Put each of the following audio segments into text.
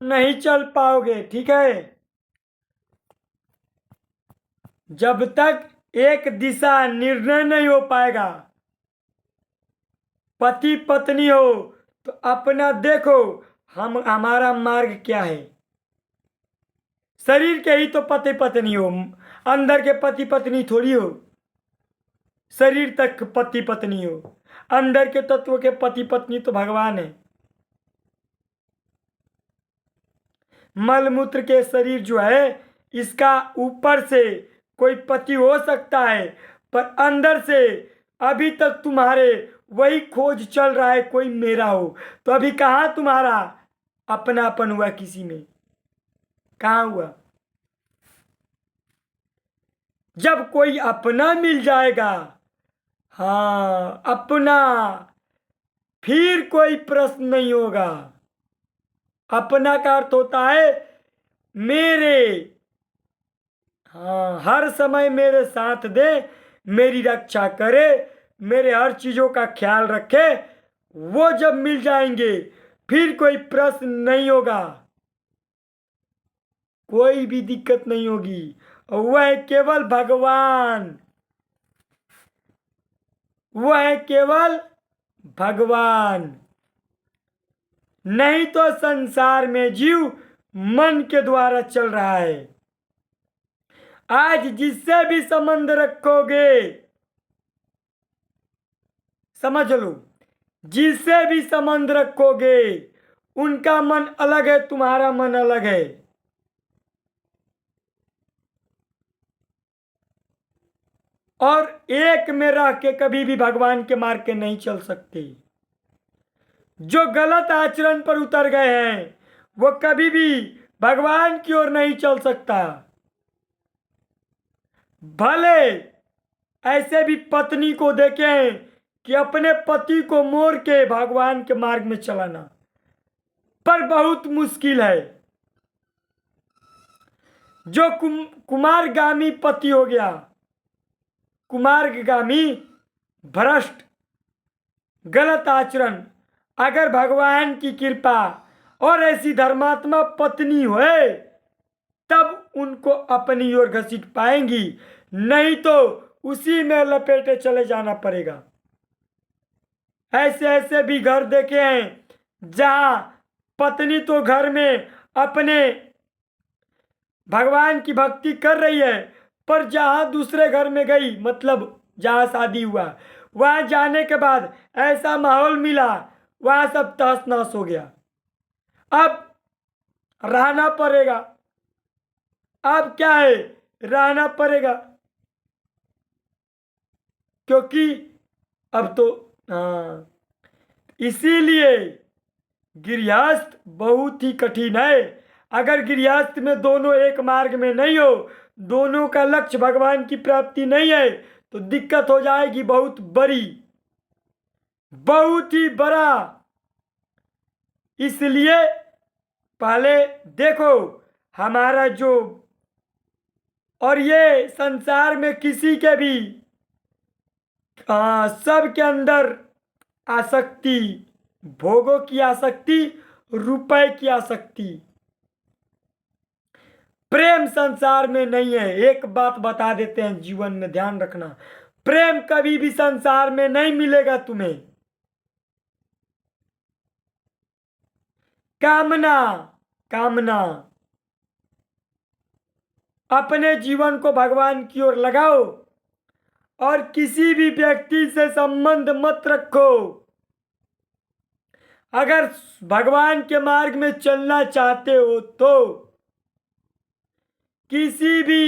नहीं चल पाओगे, ठीक है। जब तक एक दिशा निर्णय नहीं हो पाएगा, पति पत्नी हो तो अपना देखो, हम हमारा मार्ग क्या है। शरीर के ही तो पति पत्नी हो, अंदर के पति पत्नी थोड़ी हो। शरीर तक पति पत्नी हो, अंदर के तत्व के पति पत्नी तो भगवान है। मलमूत्र के शरीर जो है, इसका ऊपर से कोई पति हो सकता है, पर अंदर से अभी तक तुम्हारे वही खोज चल रहा है कोई मेरा हो। तो अभी कहाँ तुम्हारा अपनापन हुआ किसी में? कहाँ हुआ? जब कोई अपना मिल जाएगा, हाँ अपना, फिर कोई प्रश्न नहीं होगा। अपना का अर्थ होता है मेरे, हाँ हर समय मेरे साथ दे, मेरी रक्षा करे, मेरे हर चीजों का ख्याल रखे। वो जब मिल जाएंगे फिर कोई प्रश्न नहीं होगा, कोई भी दिक्कत नहीं होगी। और वह है केवल भगवान, वह है केवल भगवान। नहीं तो संसार में जीव मन के द्वारा चल रहा है। आज जिससे भी संबंध रखोगे, समझ लो, जिससे भी संबंध रखोगे उनका मन अलग है, तुम्हारा मन अलग है। और एक में रह के कभी भी भगवान के मार्ग के नहीं चल सकते। जो गलत आचरण पर उतर गए हैं वो कभी भी भगवान की ओर नहीं चल सकता। भले ऐसे भी पत्नी को देखें कि अपने पति को मोड़ के भगवान के मार्ग में चलाना, पर बहुत मुश्किल है। जो कुमारगामी पति हो गया, कुमारगामी, भ्रष्ट, गलत आचरण, अगर भगवान की कृपा और ऐसी धर्मात्मा पत्नी होए तब उनको अपनी ओर घसीट पाएंगी, नहीं तो उसी में लपेटे चले जाना पड़ेगा। ऐसे ऐसे भी घर देखे हैं जहां पत्नी तो घर में अपने भगवान की भक्ति कर रही है, पर जहां दूसरे घर में गई, मतलब जहां शादी हुआ, वहां जाने के बाद ऐसा माहौल मिला, वहां सब तहस नहस हो गया। अब रहना पड़ेगा, अब क्या है, रहना पड़ेगा, क्योंकि अब तो, हाँ, इसीलिए गृहस्थ बहुत ही कठिन है। अगर गृहस्थ में दोनों एक मार्ग में नहीं हो, दोनों का लक्ष्य भगवान की प्राप्ति नहीं है, तो दिक्कत हो जाएगी बहुत बड़ी, बहुत ही बड़ा। इसलिए पहले देखो हमारा जो, और ये संसार में किसी के भी सब के अंदर आसक्ति, भोगों की आसक्ति, रुपए की आसक्ति, प्रेम संसार में नहीं है। एक बात बता देते हैं, जीवन में ध्यान रखना, प्रेम कभी भी संसार में नहीं मिलेगा तुम्हें। कामना, कामना, अपने जीवन को भगवान की ओर लगाओ और किसी भी व्यक्ति से संबंध मत रखो। अगर भगवान के मार्ग में चलना चाहते हो तो किसी भी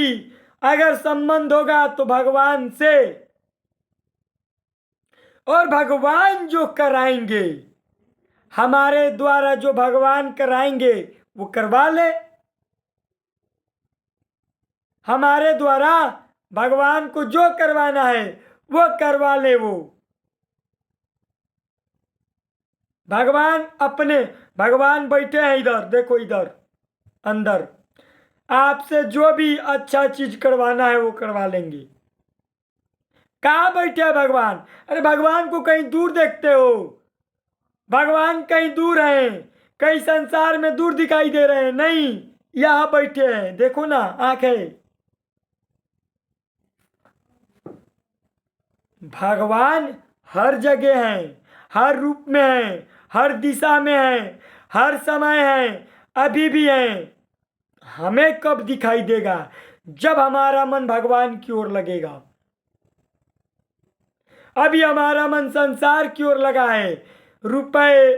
अगर संबंध होगा तो भगवान से, और भगवान जो कराएंगे, हमारे द्वारा जो भगवान कराएंगे वो करवा ले। हमारे द्वारा भगवान को जो करवाना है वो करवा ले। वो भगवान अपने, भगवान बैठे हैं इधर, देखो इधर अंदर, आपसे जो भी अच्छा चीज करवाना है वो करवा लेंगे। कहाँ बैठे हैं भगवान? अरे भगवान को कहीं दूर देखते हो? भगवान कहीं दूर हैं, कई संसार में दूर दिखाई दे रहे हैं, नहीं, यहां बैठे हैं, देखो ना, आंखें। भगवान हर जगह हैं, हर रूप में हैं, हर दिशा में हैं, हर समय हैं, अभी भी हैं। हमें कब दिखाई देगा? जब हमारा मन भगवान की ओर लगेगा। अभी हमारा मन संसार की ओर लगा है, रुपए,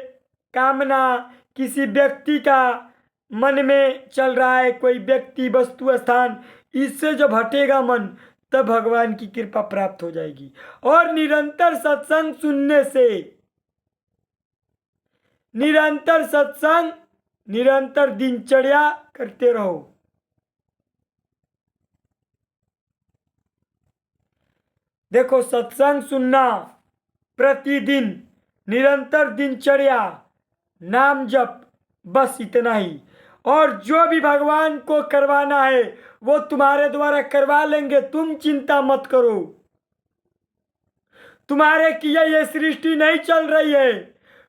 कामना, किसी व्यक्ति का मन में चल रहा है, कोई व्यक्ति, वस्तु, स्थान, इससे जब हटेगा मन, तब भगवान की कृपा प्राप्त हो जाएगी। और निरंतर सत्संग सुनने से, निरंतर सत्संग, निरंतर दिनचर्या करते रहो। देखो, सत्संग सुनना, प्रतिदिन निरंतर दिनचर्या, नाम जप, बस इतना ही। और जो भी भगवान को करवाना है वो तुम्हारे द्वारा करवा लेंगे, तुम चिंता मत करो। तुम्हारे किए ये सृष्टि नहीं चल रही है,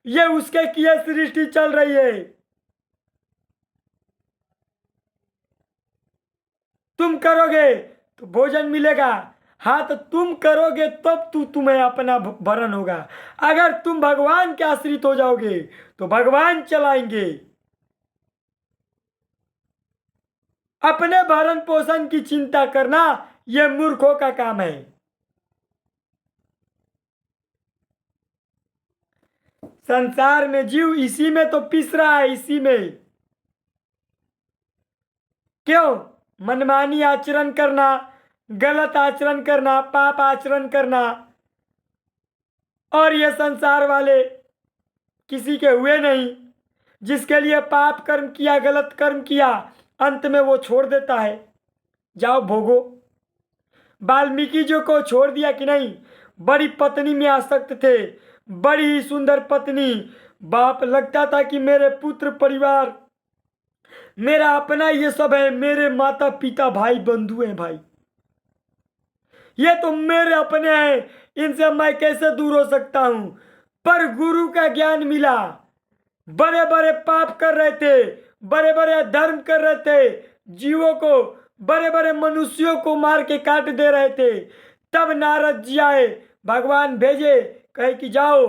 ये उसके किए सृष्टि चल रही है। तुम करोगे तो भोजन मिलेगा, हाँ, तो तुम करोगे तब तुम्हें अपना भरण होगा। अगर तुम भगवान के आश्रित हो जाओगे तो भगवान चलाएंगे। अपने भरण पोषण की चिंता करना यह मूर्खों का काम है। संसार में जीव इसी में तो पिस रहा है, इसी में। क्यों? मनमानी आचरण करना, गलत आचरण करना, पाप आचरण करना। और ये संसार वाले किसी के हुए नहीं। जिसके लिए पाप कर्म किया, गलत कर्म किया, अंत में वो छोड़ देता है, जाओ भोगो। वाल्मीकि जी को छोड़ दिया कि नहीं? बड़ी पत्नी में आसक्त थे, बड़ी ही सुंदर पत्नी। बाप लगता था कि मेरे पुत्र परिवार, मेरा अपना ये सब है, मेरे माता पिता भाई बंधु हैं, भाई ये तो मेरे अपने हैं, इनसे मैं कैसे दूर हो सकता हूं? पर गुरु का ज्ञान मिला, बड़े बड़े पाप कर रहे थे, बड़े बड़े धर्म कर रहे थे, जीवों को, बड़े बड़े मनुष्यों को मार के काट दे रहे थे। तब नारद जी आए, भगवान भेजे, कहे कि जाओ,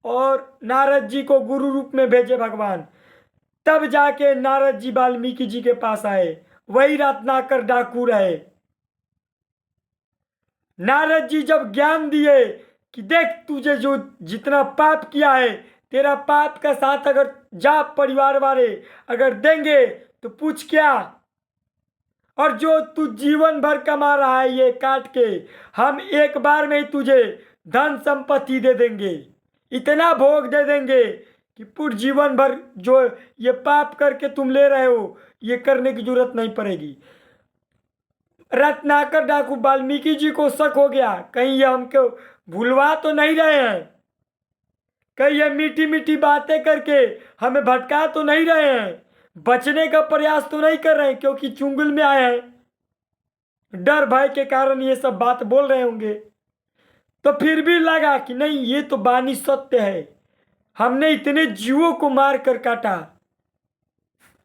और नारद जी को गुरु रूप में भेजे भगवान। तब जाके नारद जी वाल्मीकि जी के पास आए, वही रत्नाकर डाकू रहे। नारद जी जब ज्ञान दिए कि देख, तुझे जो जितना पाप किया है, तेरा पाप का साथ अगर जा परिवार वाले अगर देंगे तो पूछ क्या, और जो तू जीवन भर कमा रहा है ये काट के, हम एक बार में ही तुझे धन संपत्ति दे देंगे, इतना भोग दे देंगे कि पूरे जीवन भर जो ये पाप करके तुम ले रहे हो, ये करने की जरूरत नहीं पड़ेगी। रत्नाकर डाकू वाल्मीकि जी को शक हो गया, कहीं ये हमको भूलवा तो नहीं रहे हैं, कहीं ये मीठी मीठी बातें करके हमें भटका तो नहीं रहे हैं, बचने का प्रयास तो नहीं कर रहे हैं, क्योंकि चुंगल में आए हैं, डर भय के कारण ये सब बात बोल रहे होंगे। तो फिर भी लगा कि नहीं, ये तो वाणी सत्य है, हमने इतने जीवों को मार कर काटा,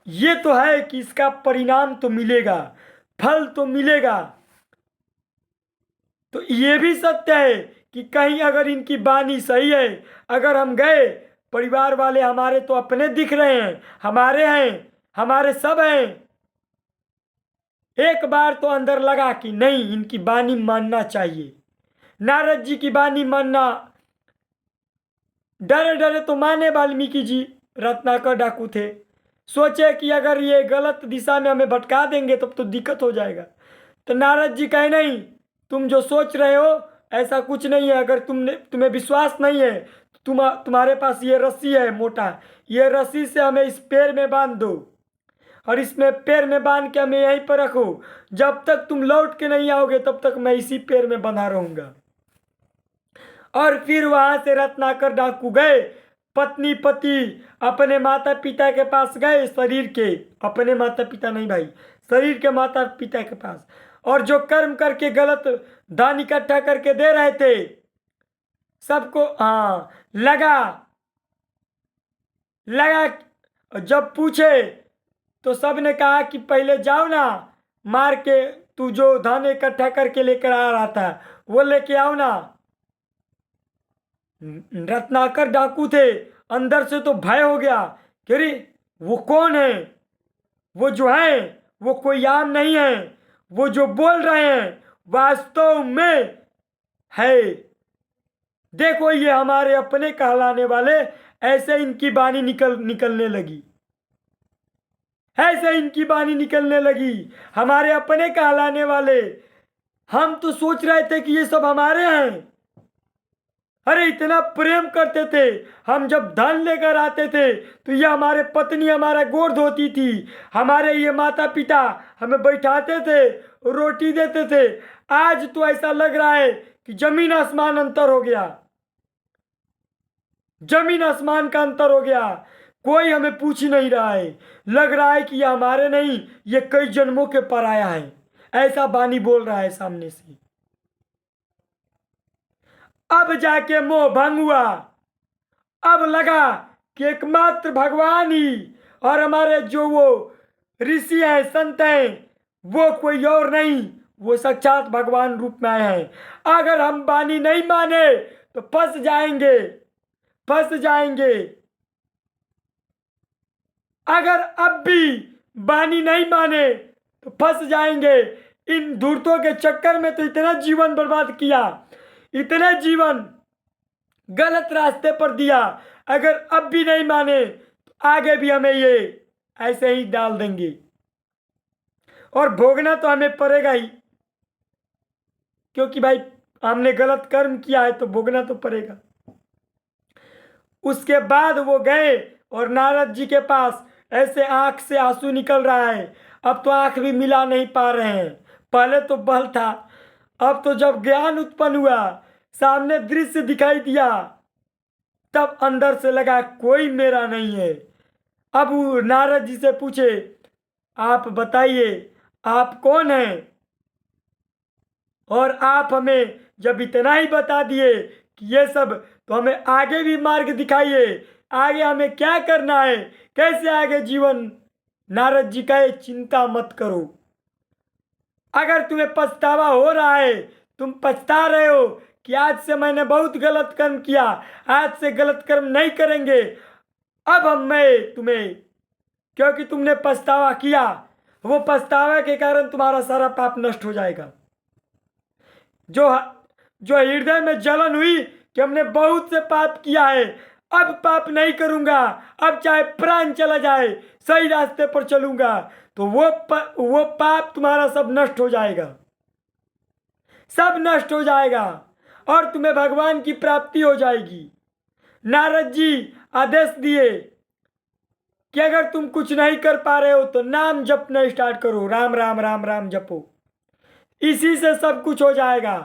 ये तो है कि इसका परिणाम तो मिलेगा, फल तो मिलेगा। तो ये भी सत्य है कि कहीं अगर इनकी वाणी सही है, अगर हम गए, परिवार वाले हमारे तो अपने दिख रहे हैं, हमारे हैं, हमारे सब हैं, एक बार तो अंदर लगा कि नहीं, इनकी वाणी मानना चाहिए। नारद जी की वाणी मानना, डरे डरे तो माने वाल्मीकि जी, रत्नाकर डाकू थे, सोचे कि अगर ये गलत दिशा में हमें भटका देंगे तब तो दिक्कत हो जाएगा। तो नारद जी कहे नहीं, तुम जो सोच रहे हो ऐसा कुछ नहीं है, अगर तुम्हें विश्वास नहीं है तो तुम्हारे पास ये रस्सी है मोटा, ये रस्सी से हमें इस पैर में बांध दो, और इसमें पैर में बांध के हमें यहीं पर रखो, जब तक तुम लौट के नहीं आओगे तब तक मैं इसी पैर में बंधा रहूंगा। और फिर वहां से रत्नाकर डाकू गए, पत्नी पति अपने माता पिता के पास गए, शरीर के, अपने माता पिता नहीं भाई, शरीर के माता पिता के पास, और जो कर्म करके गलत दान इकट्ठा करके दे रहे थे सबको, हाँ, लगा और जब पूछे तो सब ने कहा कि पहले जाओ ना, मार के तू जो धन इकट्ठा करके लेकर आ रहा था वो लेके आओ ना। रत्नाकर डाकू थे, अंदर से तो भय हो गया कि अरे वो कौन है, वो जो है वो कोई आम नहीं है, वो जो बोल रहे हैं वास्तव में है। देखो ये हमारे अपने कहलाने वाले, ऐसे इनकी बानी निकलने लगी, ऐसे इनकी बानी निकलने लगी, हमारे अपने कहलाने वाले। हम तो सोच रहे थे कि ये सब हमारे हैं। अरे इतना प्रेम करते थे, हम जब धन लेकर आते थे तो ये हमारे पत्नी हमारा गोड़ धोती थी, हमारे ये माता पिता हमें बैठाते थे, रोटी देते थे। आज तो ऐसा लग रहा है कि जमीन आसमान अंतर हो गया, जमीन आसमान का अंतर हो गया। कोई हमें पूछ नहीं रहा है, लग रहा है कि ये हमारे नहीं, ये कई जन्मों के पराया है। ऐसा बानी बोल रहा है सामने से। अब जाके मोह भंग हुआ, अब लगा कि एकमात्र भगवान ही और हमारे जो वो ऋषि हैं संत हैं वो कोई और नहीं, वो साक्षात भगवान रूप में आए हैं। अगर हम बानी नहीं माने तो फंस जाएंगे, फंस जाएंगे। अगर अब भी बानी नहीं माने तो फंस जाएंगे। इन धूर्तों के चक्कर में तो इतना जीवन बर्बाद किया, इतना जीवन गलत रास्ते पर दिया। अगर अब भी नहीं माने तो आगे भी हमें ये ऐसे ही डाल देंगे और भोगना तो हमें पड़ेगा ही, क्योंकि भाई हमने गलत कर्म किया है तो भोगना तो पड़ेगा। उसके बाद वो गए और नारद जी के पास, ऐसे आंख से आंसू निकल रहा है, अब तो आंख भी मिला नहीं पा रहे हैं। पहले तो बल था, अब तो जब ज्ञान उत्पन्न हुआ, सामने दृश्य दिखाई दिया, तब अंदर से लगा कोई मेरा नहीं है। अब वो नारद जी से पूछे, आप बताइए आप कौन हैं, और आप हमें जब इतना ही बता दिए कि ये सब, तो हमें आगे भी मार्ग दिखाइए, आगे हमें क्या करना है, कैसे आगे जीवन। नारद जी कहे चिंता मत करो, अगर तुम्हें पछतावा हो रहा है, तुम पछता रहे हो कि आज से मैंने बहुत गलत कर्म किया, आज से गलत कर्म नहीं करेंगे, अब हम मैं तुम्हें, क्योंकि तुमने पछतावा किया, वो पछतावा के कारण तुम्हारा सारा पाप नष्ट हो जाएगा। जो जो हृदय में जलन हुई कि हमने बहुत से पाप किया है, अब पाप नहीं करूंगा, अब चाहे प्राण चला जाए सही रास्ते पर चलूंगा, तो वो पाप तुम्हारा सब नष्ट हो जाएगा, सब नष्ट हो जाएगा और तुम्हें भगवान की प्राप्ति हो जाएगी। नारद जी आदेश दिए कि अगर तुम कुछ नहीं कर पा रहे हो तो नाम जपना स्टार्ट करो, राम राम राम राम जपो, इसी से सब कुछ हो जाएगा।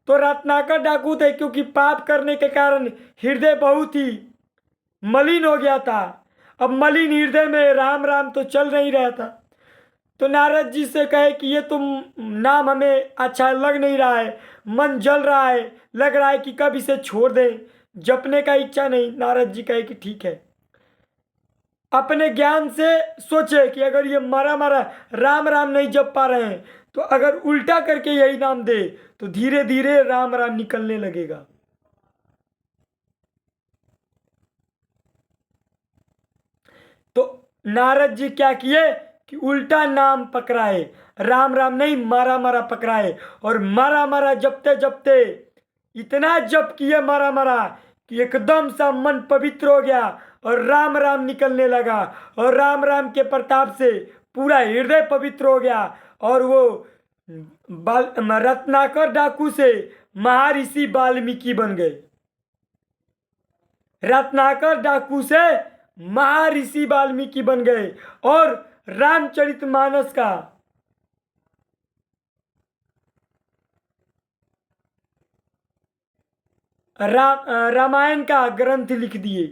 तो रत्नाकर डाकू थे, क्योंकि पाप करने के कारण हृदय बहुत ही मलिन हो गया था। अब मलिन हृदय में राम राम तो चल नहीं रहा था, तो नारद जी से कहे कि ये तुम नाम हमें अच्छा लग नहीं रहा है, मन जल रहा है, लग रहा है कि कब इसे छोड़ दें, जपने का इच्छा नहीं। नारद जी कहे कि ठीक है, अपने ज्ञान से सोचे कि अगर ये मरा मरा राम राम नहीं जप पा रहे हैं, तो अगर उल्टा करके यही नाम दे तो धीरे धीरे राम राम निकलने लगेगा। तो नारद जी क्या किए कि उल्टा नाम पकड़ाए, राम राम नहीं मारा मारा पकड़ाए, और मारा मारा जपते जपते इतना जप किए मारा मारा कि एकदम सा मन पवित्र हो गया और राम राम निकलने लगा, और राम राम के प्रताप से पूरा हृदय पवित्र हो गया, और वो रत्नाकर डाकू से महर्षि वाल्मीकि बन गए। रत्नाकर डाकू से महर्षि वाल्मीकि बन गए और रामचरितमानस का रामायण का ग्रंथ लिख दिए।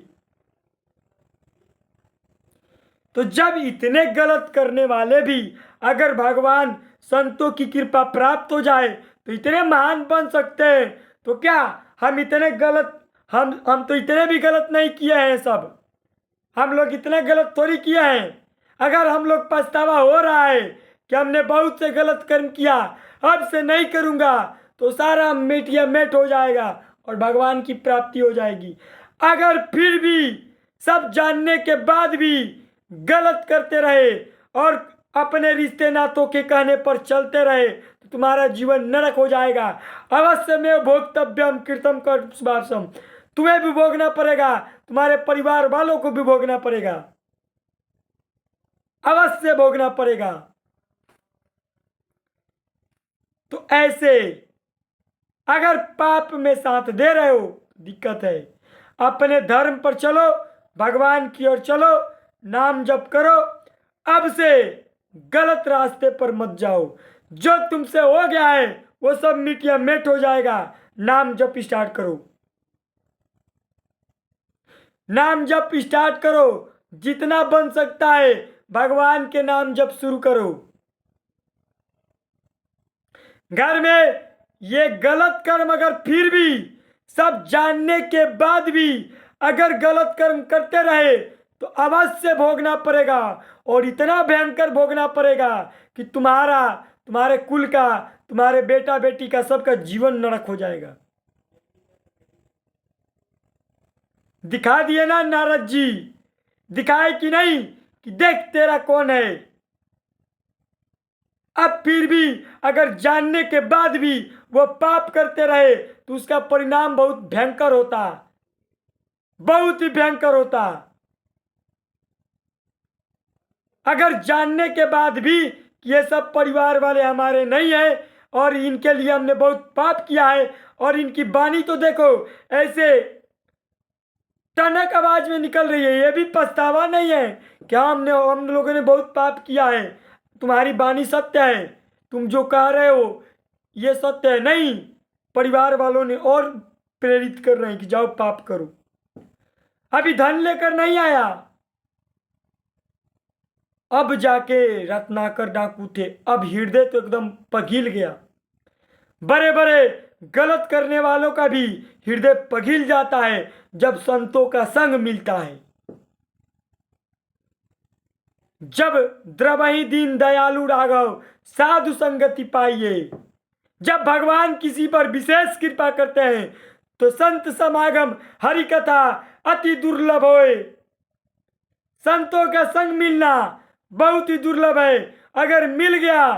तो जब इतने गलत करने वाले भी अगर भगवान संतों की कृपा प्राप्त हो जाए तो इतने महान बन सकते हैं, तो क्या हम इतने गलत, हम तो इतने भी गलत नहीं किए हैं सब। हम लोग इतना गलत थोड़ी किए हैं। अगर हम लोग पछतावा हो रहा है कि हमने बहुत से गलत कर्म किया, अब से नहीं करूँगा, तो सारा मेटिया मेट हो जाएगा और भगवान की प्राप्ति हो जाएगी। अगर फिर भी सब जानने के बाद भी गलत करते रहे और अपने रिश्ते नातों के कहने पर चलते रहे तो तुम्हारा जीवन नरक हो जाएगा। अवश्य में भोक्तव्यम कृतम कर शुभाशम, तुम्हें भी भोगना पड़ेगा, तुम्हारे परिवार वालों को भी भोगना पड़ेगा, अवश्य भोगना पड़ेगा। तो ऐसे अगर पाप में साथ दे रहे हो दिक्कत है। अपने धर्म पर चलो, भगवान की ओर चलो, नाम जप करो, अब से गलत रास्ते पर मत जाओ। जो तुमसे हो गया है वो सब मिटिया मेट हो जाएगा। नाम जप स्टार्ट करो, नाम जप स्टार्ट करो, जितना बन सकता है भगवान के नाम जप शुरू करो। घर में ये गलत कर्म अगर फिर भी सब जानने के बाद भी अगर गलत कर्म करते रहे तो अवश्य भोगना पड़ेगा, और इतना भयंकर भोगना पड़ेगा कि तुम्हारे कुल का, तुम्हारे बेटा बेटी का, सबका जीवन नरक हो जाएगा। दिखा दिए ना नारद जी, दिखाए कि नहीं कि देख तेरा कौन है। अब फिर भी अगर जानने के बाद भी वो पाप करते रहे तो उसका परिणाम बहुत भयंकर होता, बहुत ही भयंकर होता। अगर जानने के बाद भी कि ये सब परिवार वाले हमारे नहीं है और इनके लिए हमने बहुत पाप किया है, और इनकी वाणी तो देखो ऐसे टनक आवाज में निकल रही है, ये भी पछतावा नहीं है कि हम लोगों ने बहुत पाप किया है, तुम्हारी वाणी सत्य है, तुम जो कह रहे हो ये सत्य है। नहीं, परिवार वालों ने और प्रेरित कर रहे हैं कि जाओ पाप करो। अभी धन लेकर नहीं आया, अब जाके रत्नाकर डाकू थे, अब हृदय तो एकदम पिघल गया। बड़े बड़े गलत करने वालों का भी हृदय पिघल जाता है जब संतों का संग मिलता है। जब द्रवहि दीन दयालु राघव साधु संगति पाइए, जब भगवान किसी पर विशेष कृपा करते हैं तो संत समागम हरि कथा अति दुर्लभ होए। संतों का संग मिलना बहुत ही दुर्लभ है, अगर मिल गया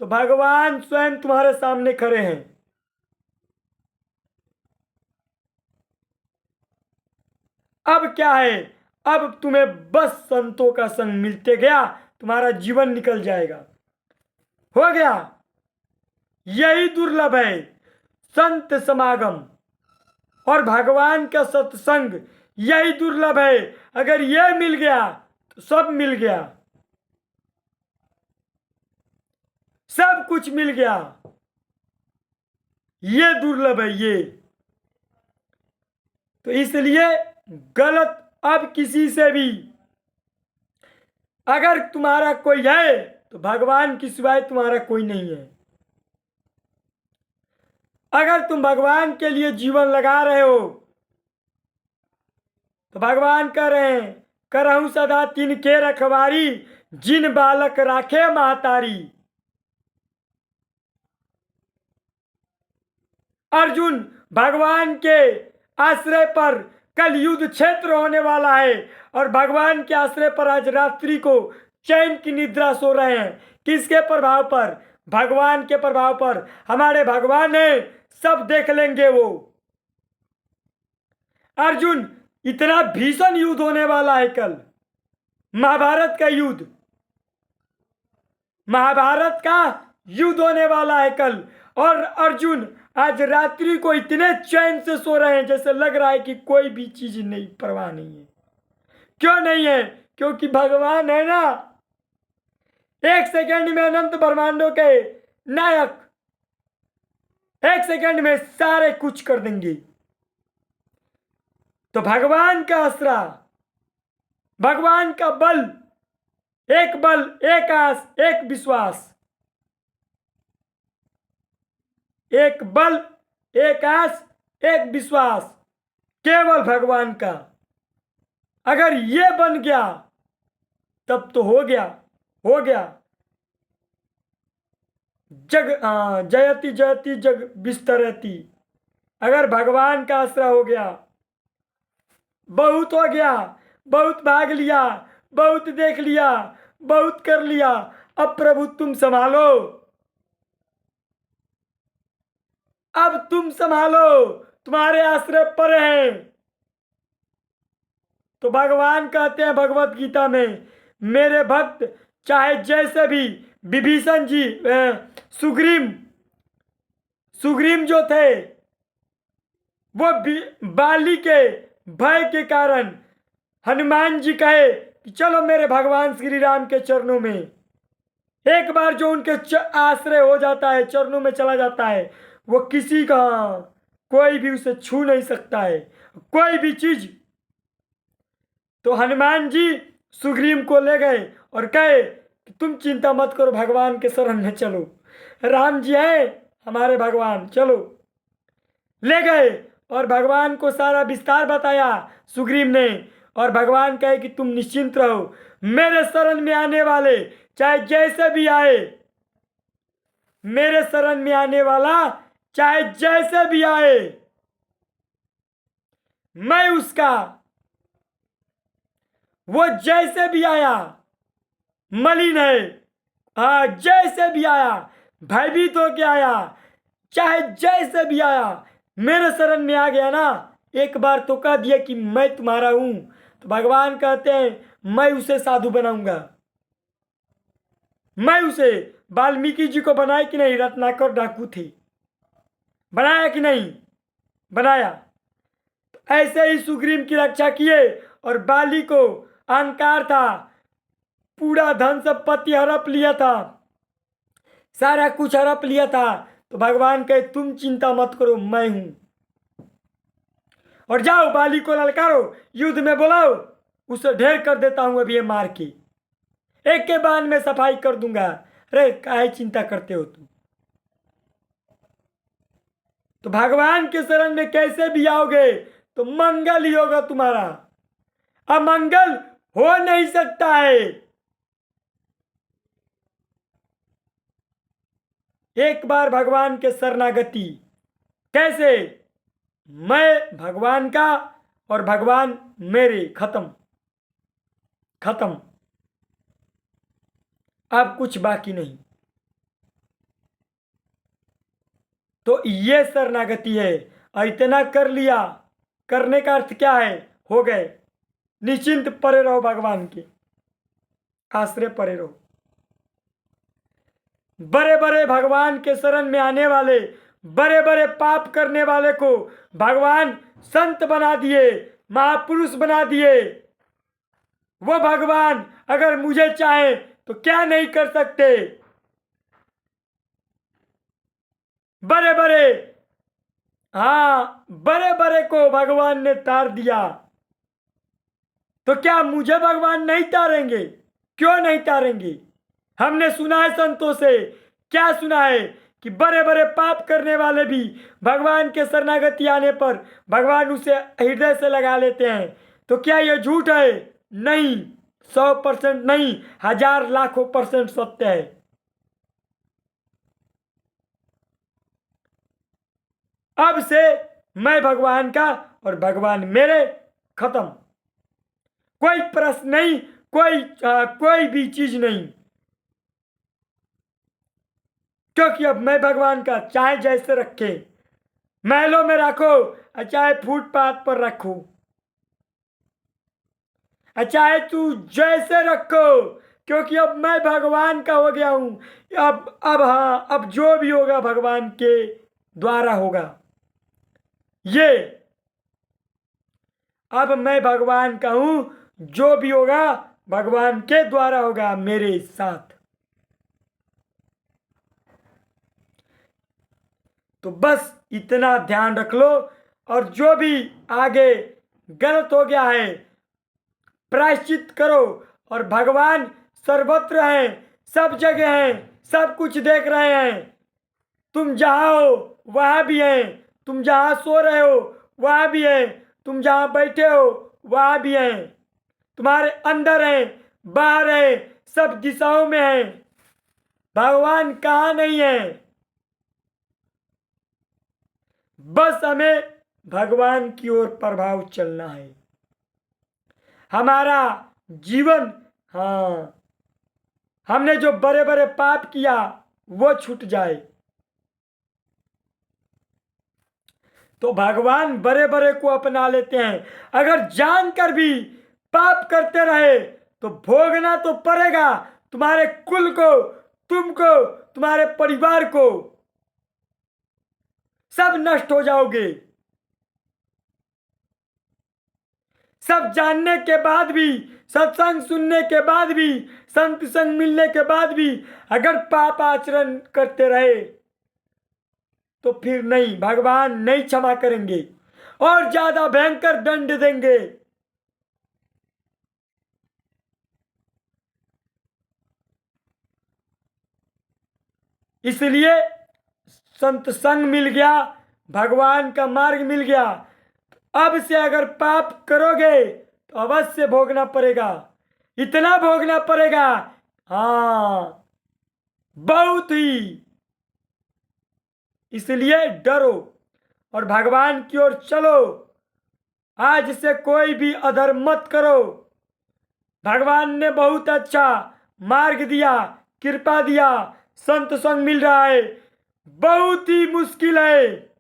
तो भगवान स्वयं तुम्हारे सामने खड़े हैं। अब क्या है, अब तुम्हें बस संतों का संग मिलते गया, तुम्हारा जीवन निकल जाएगा, हो गया। यही दुर्लभ है, संत समागम और भगवान का सत्संग, यही दुर्लभ है। अगर यह मिल गया तो सब मिल गया, सब कुछ मिल गया। ये दुर्लभ है ये। तो इसलिए गलत अब किसी से भी, अगर तुम्हारा कोई है तो भगवान की सिवाय तुम्हारा कोई नहीं है। अगर तुम भगवान के लिए जीवन लगा रहे हो तो भगवान कह रहे हैं, करहूं सदा तिनके रखवारी, जिन बालक राखे महतारी। अर्जुन, भगवान के आश्रय पर कल युद्ध क्षेत्र होने वाला है, और भगवान के आश्रय पर आज रात्रि को चैन की निद्रा सो रहे हैं। किसके प्रभाव पर? भगवान के प्रभाव पर। हमारे भगवान है, सब देख लेंगे वो। अर्जुन, इतना भीषण युद्ध होने वाला है कल, महाभारत का युद्ध, महाभारत का युद्ध होने वाला है कल, और अर्जुन आज रात्रि को इतने चैन से सो रहे हैं जैसे लग रहा है कि कोई भी चीज नहीं, परवाह नहीं है। क्यों नहीं है? क्योंकि भगवान है ना, एक सेकंड में अनंत ब्रह्मांडों के नायक, एक सेकंड में सारे कुछ कर देंगे। तो भगवान का आसरा, भगवान का बल, एक आस, एक विश्वास, एक बल, एक आस, एक विश्वास, केवल भगवान का। अगर ये बन गया तब तो हो गया, हो गया। जग जयति जयति जग विस्तरति। अगर भगवान का आश्रय हो गया, बहुत हो गया, बहुत भाग लिया, बहुत देख लिया, बहुत कर लिया, अब प्रभु तुम संभालो, अब तुम संभालो, तुम्हारे आश्रय पर हैं। तो भगवान कहते हैं भगवत गीता में, मेरे भक्त चाहे जैसे भी, विभीषण जी, सुग्रीम सुग्रीम जो थे, वो बाली के भय के कारण हनुमान जी कहे कि चलो मेरे भगवान श्री राम के चरणों में। एक बार जो उनके आश्रय हो जाता है, चरणों में चला जाता है, वो किसी का कोई भी उसे छू नहीं सकता है, कोई भी चीज। तो हनुमान जी सुग्रीव को ले गए और कहे कि तुम चिंता मत करो, भगवान के शरण में चलो, राम जी हैं हमारे भगवान, चलो। ले गए और भगवान को सारा विस्तार बताया सुग्रीव ने, और भगवान कहे कि तुम निश्चिंत रहो, मेरे शरण में आने वाले चाहे जैसे भी आए, मेरे शरण में आने वाला चाहे जैसे भी आए, मैं उसका, वो जैसे भी आया मलिन है, जैसे भी आया, भयभीत होके आया, चाहे जैसे भी आया, मेरे शरण में आ गया ना, एक बार तो कह दिया कि मैं तुम्हारा हूं, तो भगवान कहते हैं मैं उसे साधु बनाऊंगा। मैं उसे, वाल्मीकि जी को बनाया कि नहीं, रत्नाकर डाकू थे, बनाया कि नहीं, बनाया। तो ऐसे ही सुग्रीव की रक्षा किए, और बाली को अहंकार था, पूरा धन संपत्ति हड़प लिया था, सारा कुछ हड़प लिया था। तो भगवान कहे तुम चिंता मत करो, मैं हूं, और जाओ बाली को ललकारो, युद्ध में बुलाओ, उसे ढेर कर देता हूं अभी ये मार के, एक के बाद में सफाई कर दूंगा। अरे काहे चिंता करते हो तुम। तो भगवान के शरण में कैसे भी आओगे तो मंगल ही होगा तुम्हारा, अमंगल हो नहीं सकता है। एक बार भगवान के शरणागति, कैसे, मैं भगवान का और भगवान मेरे, खत्म, खत्म, अब कुछ बाकी नहीं। तो ये शरणागति है, और इतना कर लिया, करने का अर्थ क्या है, हो गए, निश्चिंत परे रहो, भगवान के आश्रय परे रहो। बड़े बड़े भगवान के शरण में आने वाले, बड़े बड़े पाप करने वाले को भगवान संत बना दिए, महापुरुष बना दिए। वो भगवान अगर मुझे चाहे तो क्या नहीं कर सकते। बड़े बड़े, बड़े बड़े को भगवान ने तार दिया, तो क्या मुझे भगवान नहीं तारेंगे, क्यों नहीं तारेंगे। हमने सुना है संतों से, क्या सुना है कि बड़े बड़े पाप करने वाले भी भगवान के शरणागति आने पर भगवान उसे हृदय से लगा लेते हैं। तो क्या यह झूठ है, नहीं, 100% नहीं, 1000 लाखों % सत्य है। अब से मैं भगवान का और भगवान मेरे, खत्म, कोई प्रश्न नहीं, कोई भी चीज नहीं, क्योंकि अब मैं भगवान का, चाहे जैसे रखे, महलों में रखो, चाहे फुटपाथ पर रखो, चाहे तू जैसे रखो, क्योंकि अब मैं भगवान का हो गया हूं। अब जो भी होगा भगवान के द्वारा होगा। ये अब मैं भगवान का हूं, जो भी होगा भगवान के द्वारा होगा मेरे साथ। तो बस इतना ध्यान रख लो, और जो भी आगे गलत हो गया है प्रायश्चित करो, और भगवान सर्वत्र हैं, सब जगह हैं, सब कुछ देख रहे हैं। तुम जहाँ हो वहाँ भी हैं, तुम जहाँ सो रहे हो वहाँ भी हैं, तुम जहाँ बैठे हो वहाँ भी हैं। तुम्हारे अंदर है, बाहर है, सब दिशाओं में है। भगवान कहाँ नहीं है? बस हमें भगवान की ओर प्रभाव चलना है। हमारा जीवन, हाँ, हमने जो बड़े बड़े पाप किया वो छूट जाए। तो भगवान बड़े बड़े को अपना लेते हैं। अगर जानकर भी पाप करते रहे तो भोगना तो पड़ेगा, तुम्हारे कुल को, तुमको, तुम्हारे परिवार को, सब नष्ट हो जाओगे। सब जानने के बाद भी, सत्संग सुनने के बाद भी, संत संग मिलने के बाद भी अगर पाप आचरण करते रहे तो फिर नहीं, भगवान नहीं क्षमा करेंगे और ज्यादा भयंकर दंड देंगे। इसलिए संत संग मिल गया, भगवान का मार्ग मिल गया। अब से अगर पाप करोगे तो अवश्य भोगना पड़ेगा, इतना भोगना पड़ेगा, हाँ, बहुत ही। इसलिए डरो और भगवान की ओर चलो। आज से कोई भी अधर्म मत करो। भगवान ने बहुत अच्छा मार्ग दिया, कृपा दिया, संत संग मिल रहा है। बहुत ही मुश्किल है,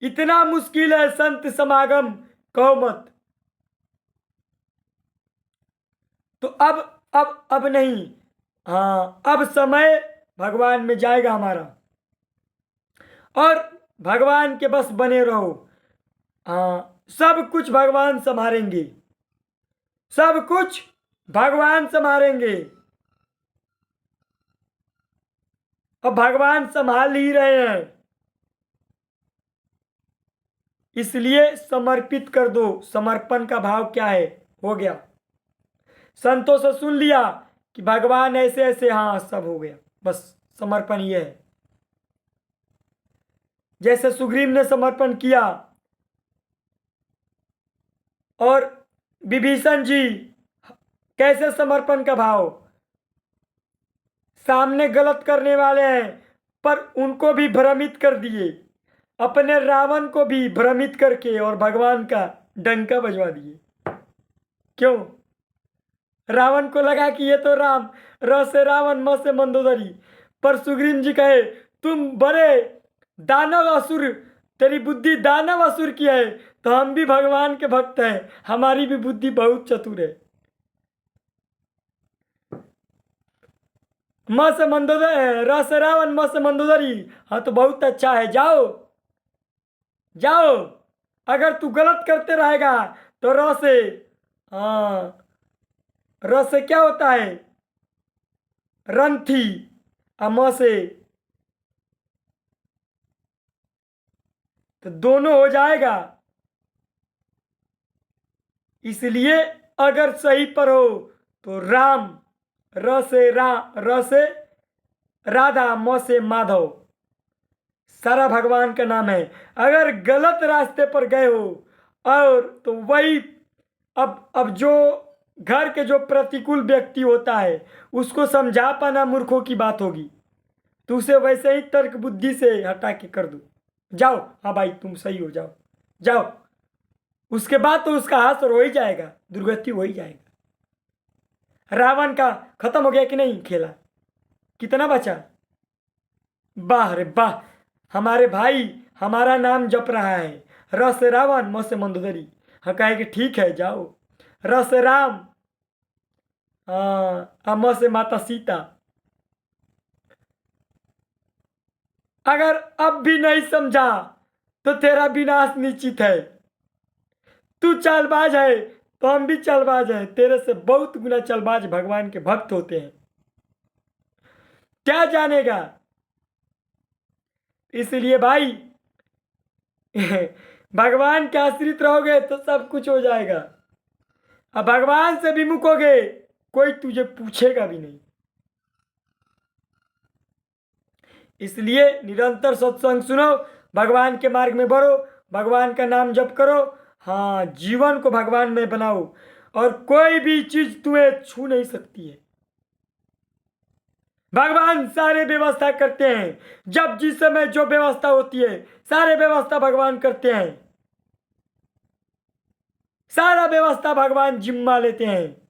इतना मुश्किल है संत समागम, कहो मत। तो अब नहीं, हाँ, अब समय भगवान में जाएगा हमारा, और भगवान के बस बने रहो। हाँ, सब कुछ भगवान संभालेंगे, सब कुछ भगवान संभालेंगे। अब भगवान संभाल ही रहे हैं, इसलिए समर्पित कर दो। समर्पण का भाव क्या है? हो गया। संतों से सुन लिया कि भगवान ऐसे ऐसे, हाँ, सब हो गया, बस समर्पण ये है। जैसे सुग्रीव ने समर्पण किया और विभीषण जी, कैसे समर्पण का भाव, सामने गलत करने वाले हैं पर उनको भी भ्रमित कर दिए, अपने रावण को भी भ्रमित करके और भगवान का डंका बजवा दिए। क्यों? रावण को लगा कि ये तो राम, र से रावण, म से मंदोदरी। पर सुग्रीव जी कहे तुम बड़े दानव असुर, तेरी बुद्धि दानव असुर की है, तो हम भी भगवान के भक्त हैं, हमारी भी बुद्धि बहुत चतुर है। म से मंदोदरी, र से रावण, म से मंदोदरी, हाँ तो बहुत अच्छा है, जाओ जाओ। अगर तू गलत करते रहेगा तो र से, हाँ, र से क्या होता है? रंथी, म से, तो दोनों हो जाएगा। इसलिए अगर सही पर हो तो राम, र से राधा, म से माधव, सारा भगवान का नाम है। अगर गलत रास्ते पर गए हो और तो वही, अब जो घर के जो प्रतिकूल व्यक्ति होता है उसको समझा पाना मूर्खों की बात होगी, तो उसे वैसे ही तर्क बुद्धि से हटा के कर दो, जाओ, हाँ भाई तुम सही हो, जाओ जाओ। उसके बाद तो उसका हाथ हो ही जाएगा, दुर्गति हो ही जाएगा। रावण का खत्म हो गया कि नहीं खेला? कितना बचा? वाह रे वाह, हमारे भाई हमारा नाम जप रहा है। र से रावण, म से मंदोदरी, हाँ, कहे कि ठीक है जाओ। र से राम, हाँ, म से माता सीता। अगर अब भी नहीं समझा तो तेरा विनाश निश्चित है। तू चालबाज है तो हम भी चालबाज हैं, तेरे से बहुत गुना चालबाज भगवान के भक्त होते हैं, क्या जानेगा? इसलिए भाई भगवान के आश्रित रहोगे तो सब कुछ हो जाएगा। अब भगवान से विमुख होगे, कोई तुझे पूछेगा भी नहीं। इसलिए निरंतर सत्संग सुनो, भगवान के मार्ग में बढ़ो, भगवान का नाम जप करो, हाँ, जीवन को भगवान में बनाओ और कोई भी चीज तुम्हें छू नहीं सकती है। भगवान सारे व्यवस्था करते हैं। जब जिस समय जो व्यवस्था होती है सारे व्यवस्था भगवान करते हैं। सारा व्यवस्था भगवान जिम्मा लेते हैं।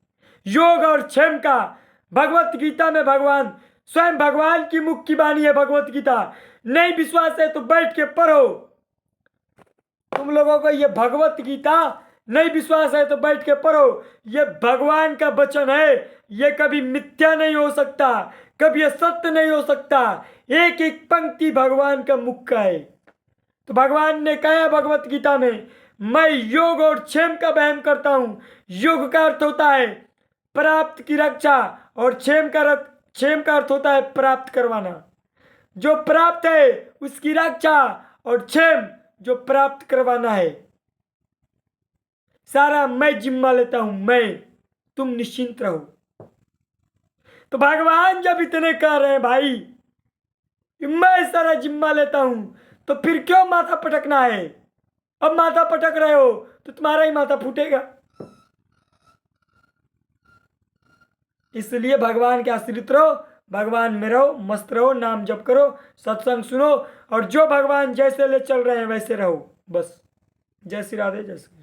योग और क्षेम का भगवत गीता में भगवान स्वयं भगवान की मुख की वाणी है। भगवत गीता नहीं विश्वास है तो बैठ के पढ़ो। तुम लोगों को ये भगवत गीता नहीं विश्वास है तो बैठ के पढ़ो। ये भगवान का वचन है। ये कभी मिथ्या नहीं हो सकता, कभी ये सत्य नहीं हो सकता। एक एक पंक्ति भगवान का मुख का है। तो भगवान ने कहा भगवत गीता में, मैं योग और क्षेम का वहन करता हूं। योग का अर्थ होता है प्राप्त की रक्षा और क्षेम का अर्थ होता है प्राप्त करवाना। जो प्राप्त है उसकी रक्षा और क्षेम जो प्राप्त करवाना है। सारा मैं जिम्मा लेता हूं, मैं, तुम निश्चिंत रहो। तो भगवान जब इतने कह रहे हैं भाई मैं सारा जिम्मा लेता हूं, तो फिर क्यों माथा पटकना है? अब माथा पटक रहे हो तो तुम्हारा ही माथा फूटेगा। इसलिए भगवान के आश्रित रहो, भगवान में रहो, मस्त रहो, नाम जप करो, सत्संग सुनो और जो भगवान जैसे ले चल रहे हैं वैसे रहो। बस। जय श्री राधे, जय श्री।